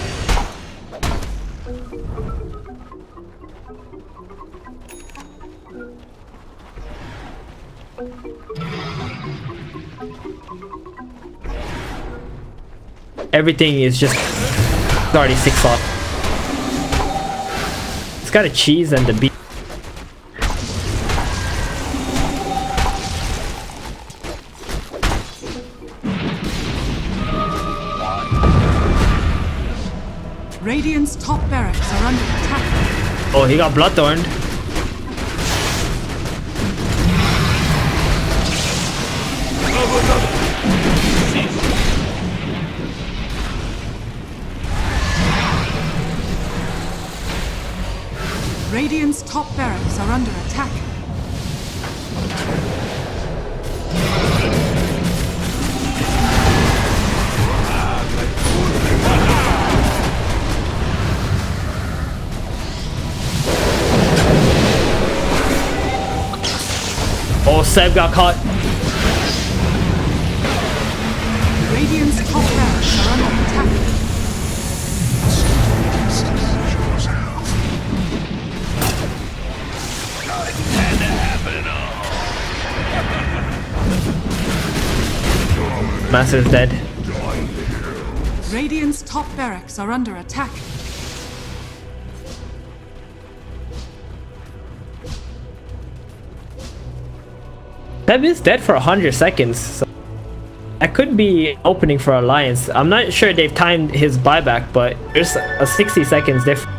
Everything is just already 6 off. It's got a cheese and the beef. Radiant's top barracks are under attack. Oh, he got bloodthorned. Radiant's top barracks are under attack. Oh, Seb got caught. Radiant's top barracks are under attack. Master's dead. Radiant's top barracks are under attack. Seb is dead for 100 seconds. So that could be opening for Alliance. I'm not sure they've timed his buyback, but there's a 60 seconds difference.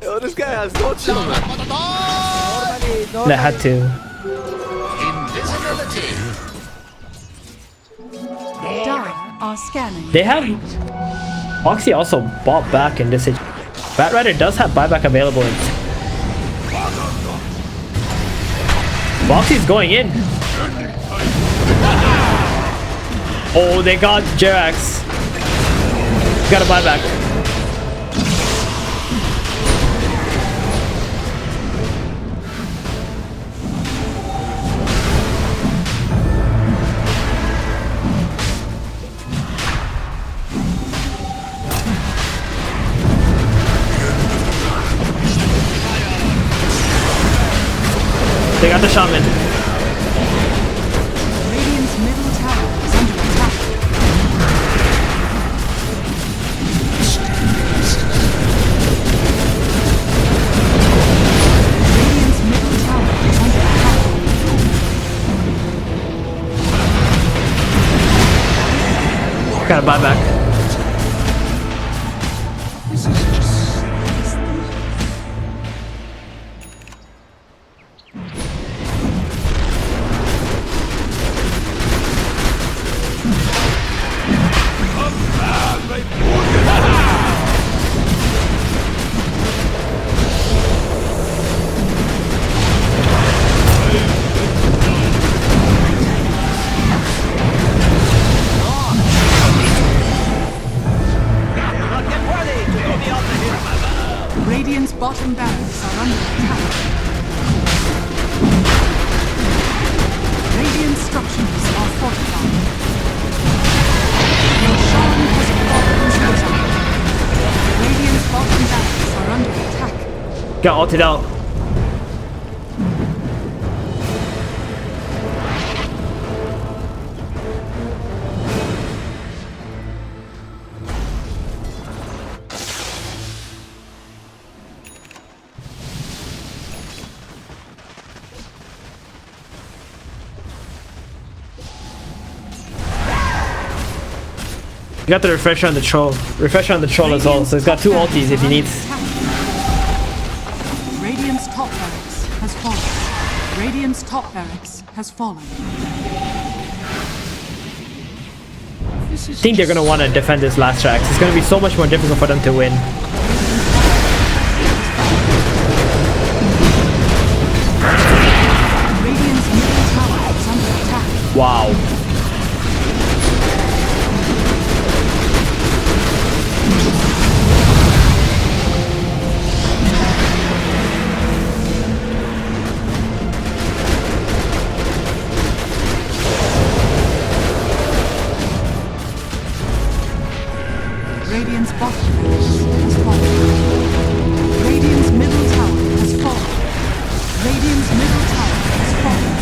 Yo, this guy has no chill, man. They had to. Dire are scanning. They have. Foxy also bought back in this situation. Batrider does have buyback available. Foxy's going in. Oh, they got Jerax. Got a buyback. They got the shaman. Radiant's middle tower is under attack. Radiant's middle tower is under attack. Got a buyback. Radiant's bottom barracks are under attack. Radiant structures are fortified. Your Shan has fallen to the Radiant's bottom barracks are under attack. Got ulted out. You got the refresher on the troll. Refresher on the troll as well, so he's got two ultis if he needs. Radiant's top barracks has fallen. Radiant's top barracks has fallen. I think they're gonna want to defend this last track. It's gonna be so much more difficult for them to win. Radiant's middle tower is under attack. Wow. Radiant's bottom barracks has fallen. Radiant's middle tower has fallen. Radiant's middle tower has fallen.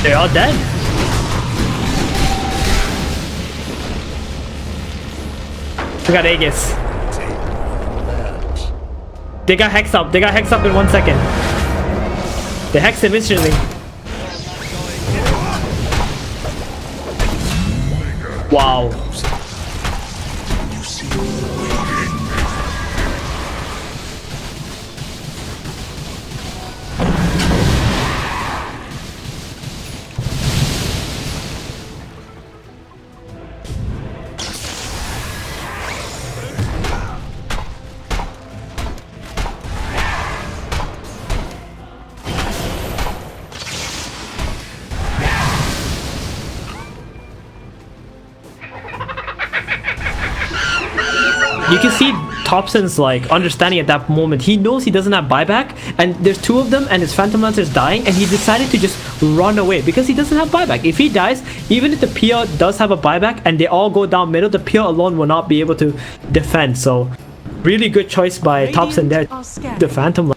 They're all dead. We got Aegis. They got Hex up. They got Hex up in 1 second. They Hex him instantly. Wow. You can see Thompson's like understanding at that moment. He knows he doesn't have buyback, and there's two of them, and his Phantom Lancer is dying, and he decided to just run away because he doesn't have buyback. If he dies, even if the PL does have a buyback and they all go down middle, the PL alone will not be able to defend. So, really good choice by Thompson there. The Phantom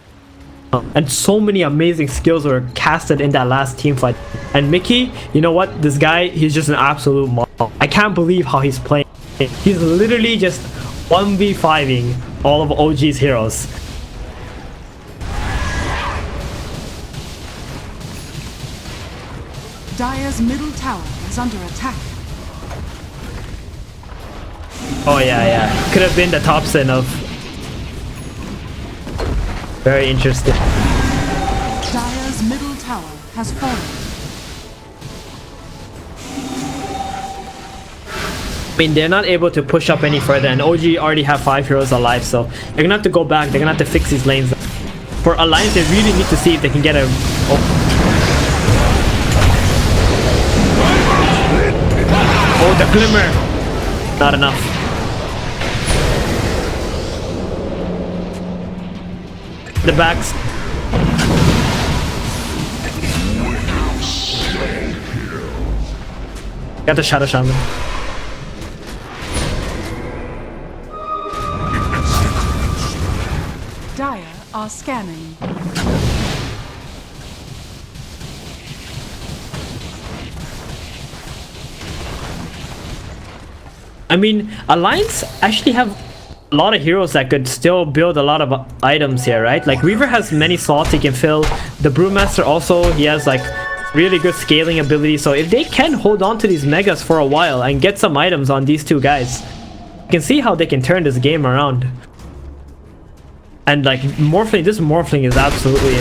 Lancer. And so many amazing skills were casted in that last team fight. And Mickey, you know what? This guy, he's just an absolute monster. I can't believe how he's playing. He's literally just 1v5ing all of OG's heroes. Dire's middle tower is under attack. Oh yeah. Could have been the Thompson of... Very interesting. Dire's middle tower has fallen. I mean, they're not able to push up any further, and OG already have 5 heroes alive, so they're gonna have to go back. They're gonna have to fix these lanes. For Alliance, they really need to see if they can get a... Oh, the Glimmer! Not enough. The backs. Got the Shadow Shaman. Dire are scanning. I mean, Alliance actually have a lot of heroes that could still build a lot of items here, right? Like Reaver has many slots he can fill. The Brewmaster also, he has like really good scaling ability. So if they can hold on to these megas for a while and get some items on these two guys, you can see how they can turn this game around. And like Morphling, this Morphling is absolutely...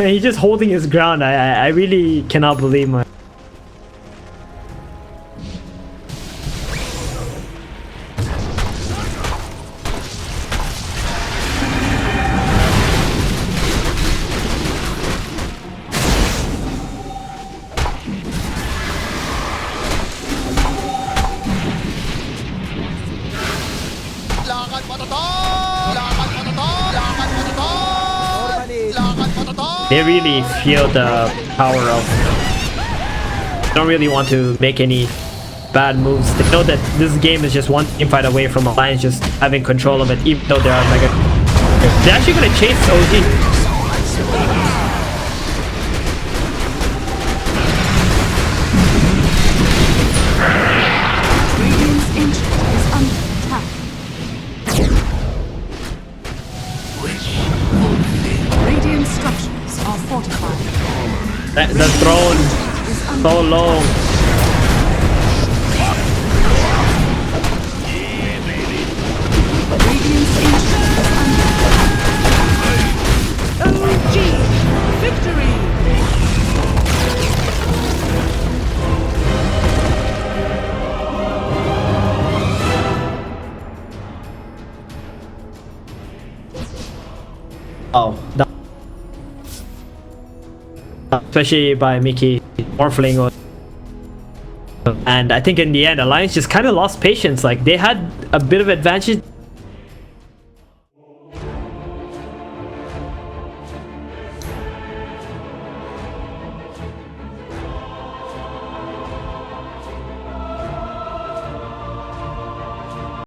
He's just holding his ground. I really cannot believe my... They really feel the power of... They don't really want to make any bad moves. They know that this game is just one team fight away from Alliance just having control of it, even though they are mega... They're actually gonna chase OG. Radiant's ancient is under attack. Radiant structures are fortified. The throne so low. Radiant's ancient is under attack. OG victory. Oh, especially by Mickey Morphling. And I think in the end, Alliance just kind of lost patience. Like they had a bit of advantage